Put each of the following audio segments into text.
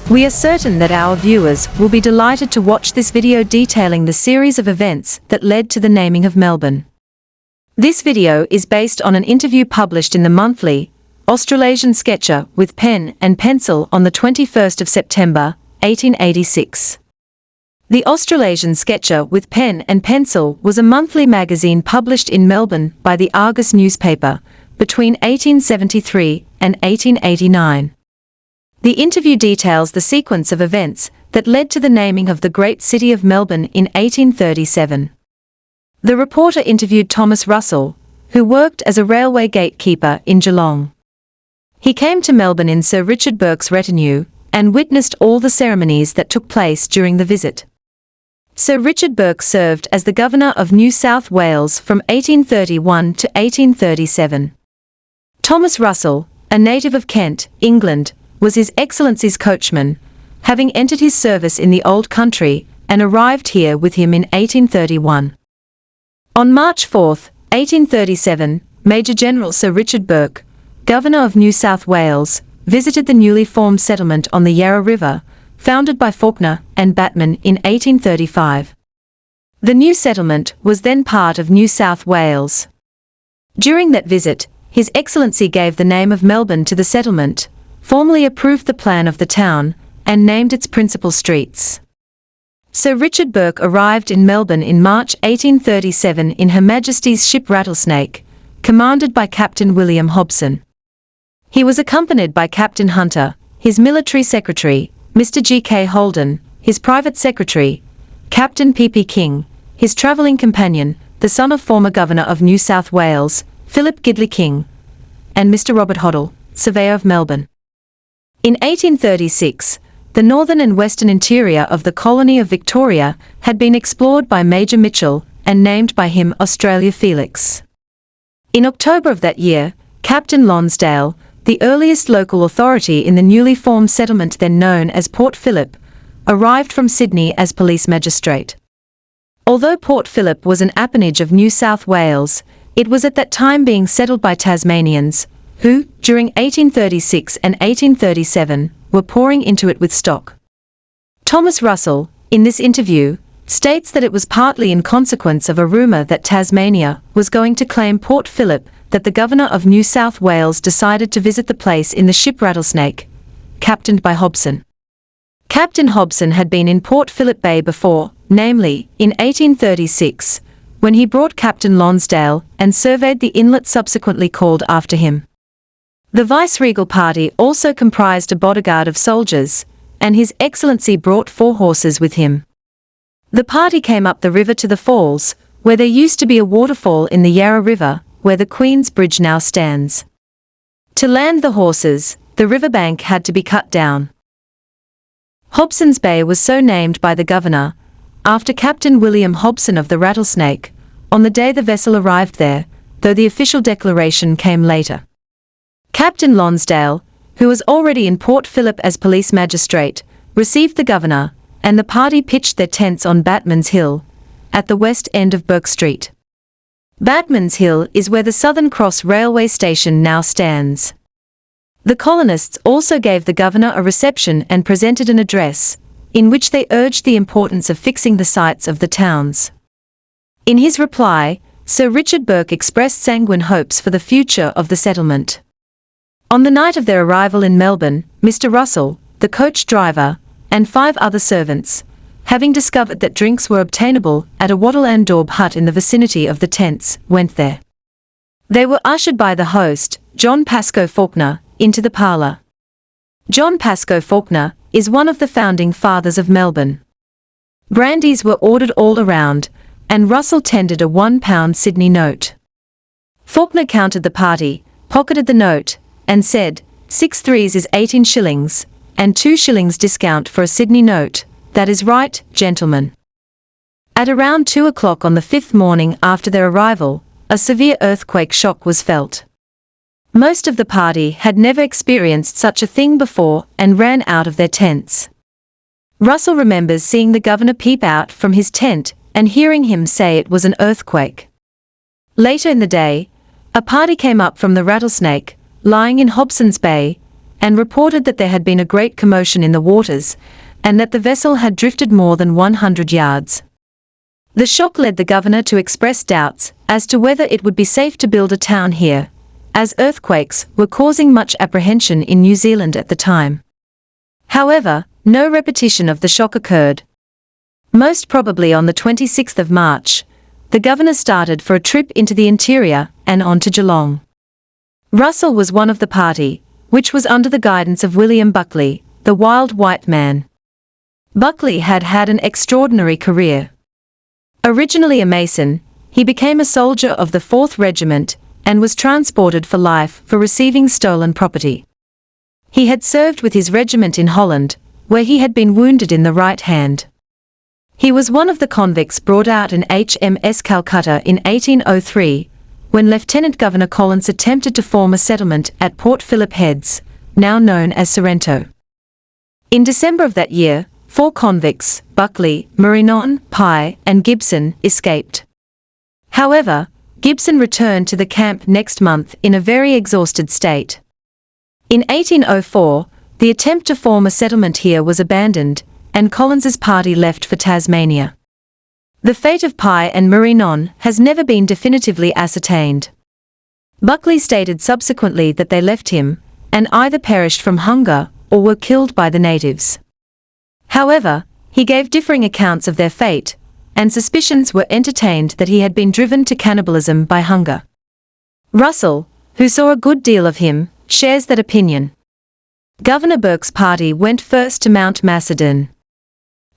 We are certain that our viewers will be delighted to watch this video detailing the series of events that led to the naming of Melbourne. This video is based on an interview published in the monthly Austral Asian Sketcher with pen and pencil on the 21st of September, 1886. The Austral Asian Sketcher with pen and pencil was a monthly magazine published in Melbourne by the Argus newspaper between 1873 and 1889. The interview details the sequence of events that led to the naming of the great city of Melbourne in 1837. The reporter interviewed Thomas Russell, who worked as a railway gatekeeper in Geelong. He came to Melbourne in Sir Richard Burke's retinue and witnessed all the ceremonies that took place during the visit. Sir Richard Burke served as the Governor of New South Wales from 1831 to 1837. Thomas Russell, a native of Kent, England, was His Excellency's coachman, having entered his service in the old country and arrived here with him in 1831. On March 4, 1837, Major General Sir Richard Burke, Governor of New South Wales, visited the newly formed settlement on the Yarra River, founded by Faulkner and Batman in 1835. The new settlement was then part of New South Wales. During that visit, His Excellency gave the name of Melbourne to the settlement, formally approved the plan of the town, and named its principal streets. Sir Richard Burke arrived in Melbourne in March 1837 in Her Majesty's ship Rattlesnake, commanded by Captain William Hobson. He was accompanied by Captain Hunter, his military secretary, Mr. G.K. Holden, his private secretary, Captain P.P. King, his travelling companion, the son of former Governor of New South Wales, Philip Gidley King, and Mr. Robert Hoddle, Surveyor of Melbourne. In 1836, the northern and western interior of the colony of Victoria had been explored by Major Mitchell and named by him Australia Felix. In October of that year, Captain Lonsdale, the earliest local authority in the newly formed settlement then known as Port Phillip, arrived from Sydney as police magistrate. Although Port Phillip was an appanage of New South Wales, it was at that time being settled by Tasmanians, who, during 1836 and 1837, were pouring into it with stock. Thomas Russell, in this interview, states that it was partly in consequence of a rumour that Tasmania was going to claim Port Phillip that the Governor of New South Wales decided to visit the place in the ship Rattlesnake, captained by Hobson. Captain Hobson had been in Port Phillip Bay before, namely, in 1836, when he brought Captain Lonsdale and surveyed the inlet subsequently called after him. The viceregal party also comprised a bodyguard of soldiers, and His Excellency brought 4 horses with him. The party came up the river to the falls, where there used to be a waterfall in the Yarra River, where the Queen's Bridge now stands. To land the horses, the riverbank had to be cut down. Hobson's Bay was so named by the Governor, after Captain William Hobson of the Rattlesnake, on the day the vessel arrived there, though the official declaration came later. Captain Lonsdale, who was already in Port Phillip as police magistrate, received the Governor, and the party pitched their tents on Batman's Hill, at the west end of Burke Street. Batman's Hill is where the Southern Cross railway station now stands. The colonists also gave the Governor a reception and presented an address, in which they urged the importance of fixing the sites of the towns. In his reply, Sir Richard Burke expressed sanguine hopes for the future of the settlement. On the night of their arrival in Melbourne, Mr. Russell, the coach driver, and 5 other servants, having discovered that drinks were obtainable at a wattle and daub hut in the vicinity of the tents, went there. They were ushered by the host, John Pascoe Faulkner, into the parlour. John Pascoe Faulkner is one of the founding fathers of Melbourne. Brandies were ordered all around, and Russell tendered a £1 Sydney note. Faulkner counted the party, pocketed the note, and said, 6 threes is 18 shillings, and 2 shillings discount for a Sydney note. That is right, gentlemen. At around 2 o'clock on the 5th morning after their arrival, a severe earthquake shock was felt. Most of the party had never experienced such a thing before and ran out of their tents. Russell remembers seeing the Governor peep out from his tent and hearing him say it was an earthquake. Later in the day, a party came up from the Rattlesnake, lying in Hobson's Bay, and reported that there had been a great commotion in the waters, and that the vessel had drifted more than 100 yards. The shock led the governor to express doubts as to whether it would be safe to build a town here, as earthquakes were causing much apprehension in New Zealand at the time. However, no repetition of the shock occurred. Most probably on the 26th of March, the governor started for a trip into the interior and on to Geelong. Russell was one of the party, which was under the guidance of William Buckley, the wild white man. Buckley had had an extraordinary career. Originally a Mason, he became a soldier of the 4th Regiment and was transported for life for receiving stolen property. He had served with his regiment in Holland, where he had been wounded in the right hand. He was one of the convicts brought out in HMS Calcutta in 1803, when Lieutenant Governor Collins attempted to form a settlement at Port Phillip Heads, now known as Sorrento. In December of that year, 4 convicts, Buckley, Marinon, Pye, and Gibson, escaped. However, Gibson returned to the camp next month in a very exhausted state. In 1804, the attempt to form a settlement here was abandoned, and Collins's party left for Tasmania. The fate of Pye and Marinon has never been definitively ascertained. Buckley stated subsequently that they left him, and either perished from hunger or were killed by the natives. However, he gave differing accounts of their fate, and suspicions were entertained that he had been driven to cannibalism by hunger. Russell, who saw a good deal of him, shares that opinion. Governor Burke's party went first to Mount Macedon.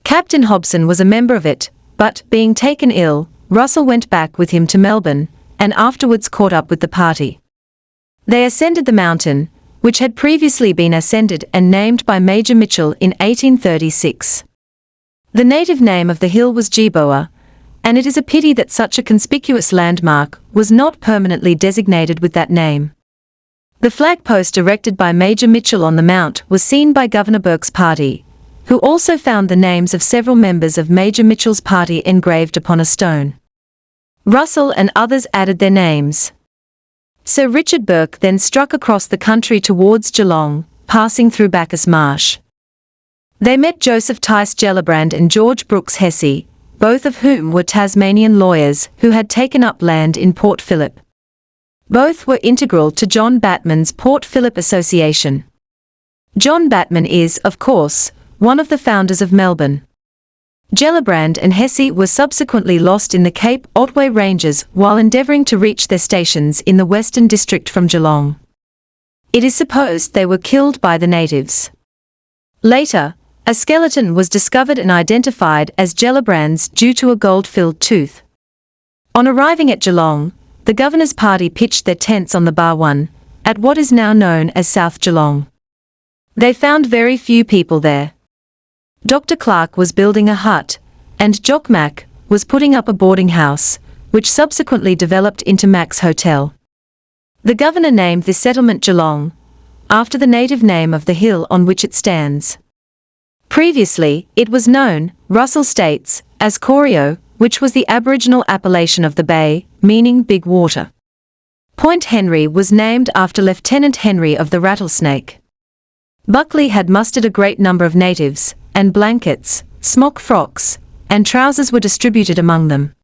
Captain Hobson was a member of it, but, being taken ill, Russell went back with him to Melbourne, and afterwards caught up with the party. They ascended the mountain, which had previously been ascended and named by Major Mitchell in 1836. The native name of the hill was Geboa, and it is a pity that such a conspicuous landmark was not permanently designated with that name. The flagpost erected by Major Mitchell on the mount was seen by Governor Burke's party, who also found the names of several members of Major Mitchell's party engraved upon a stone. Russell and others added their names. Sir Richard Burke then struck across the country towards Geelong, passing through Bacchus Marsh. They met Joseph Tice Gellibrand and George Brooks Hesse, both of whom were Tasmanian lawyers who had taken up land in Port Phillip. Both were integral to John Batman's Port Phillip Association. John Batman is, of course, one of the founders of Melbourne. Gellibrand and Hesse were subsequently lost in the Cape Otway Ranges while endeavouring to reach their stations in the Western District from Geelong. It is supposed they were killed by the natives. Later, a skeleton was discovered and identified as Gellibrand's due to a gold-filled tooth. On arriving at Geelong, the governor's party pitched their tents on the Bar 1, at what is now known as South Geelong. They found very few people there. Dr. Clark was building a hut, and Jock Mack was putting up a boarding house, which subsequently developed into Mack's Hotel. The governor named this settlement Geelong, after the native name of the hill on which it stands. Previously, it was known, Russell states, as Corio, which was the Aboriginal appellation of the bay, meaning big water. Point Henry was named after Lieutenant Henry of the Rattlesnake. Buckley had mustered a great number of natives, and blankets, smock frocks, and trousers were distributed among them.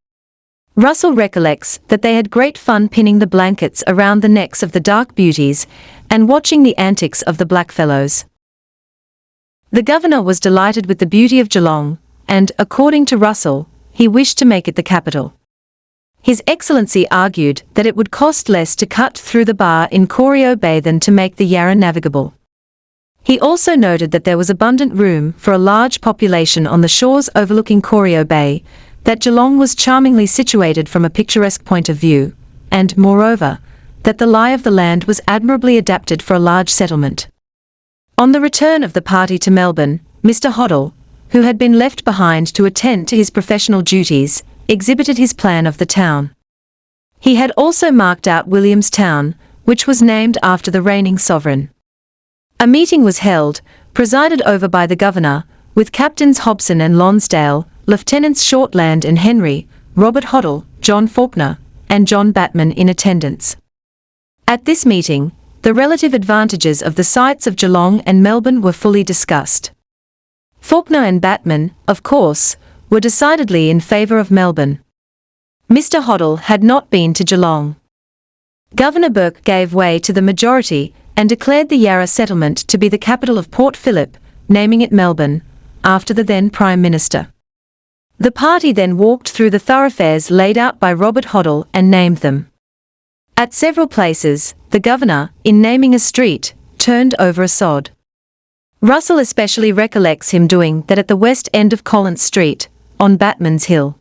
Russell recollects that they had great fun pinning the blankets around the necks of the dark beauties and watching the antics of the blackfellows. The governor was delighted with the beauty of Geelong, and, according to Russell, he wished to make it the capital. His Excellency argued that it would cost less to cut through the bar in Corio Bay than to make the Yarra navigable. He also noted that there was abundant room for a large population on the shores overlooking Corio Bay, that Geelong was charmingly situated from a picturesque point of view, and, moreover, that the lie of the land was admirably adapted for a large settlement. On the return of the party to Melbourne, Mr. Hoddle, who had been left behind to attend to his professional duties, exhibited his plan of the town. He had also marked out Williamstown, which was named after the reigning sovereign. A meeting was held, presided over by the governor, with Captains Hobson and Lonsdale, Lieutenants Shortland and Henry, Robert Hoddle, John Faulkner, and John Batman in attendance. At this meeting, the relative advantages of the sites of Geelong and Melbourne were fully discussed. Faulkner and Batman, of course, were decidedly in favour of Melbourne. Mr. Hoddle had not been to Geelong. Governor Burke gave way to the majority and declared the Yarra settlement to be the capital of Port Phillip, naming it Melbourne, after the then Prime Minister. The party then walked through the thoroughfares laid out by Robert Hoddle and named them. At several places, the Governor, in naming a street, turned over a sod. Russell especially recollects him doing that at the west end of Collins Street, on Batman's Hill.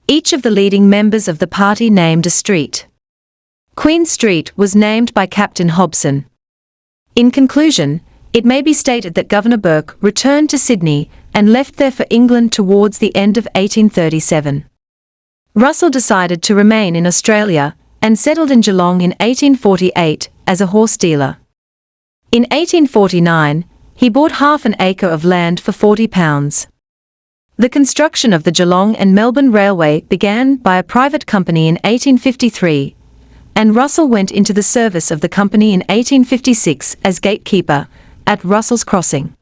Each of the leading members of the party named a street. Queen Street was named by Captain Hobson. In conclusion, it may be stated that Governor Burke returned to Sydney and left there for England towards the end of 1837. Russell decided to remain in Australia and settled in Geelong in 1848 as a horse dealer. In 1849, he bought half an acre of land for £40. The construction of the Geelong and Melbourne Railway began by a private company in 1853, and Russell went into the service of the company in 1856 as gatekeeper at Russell's Crossing.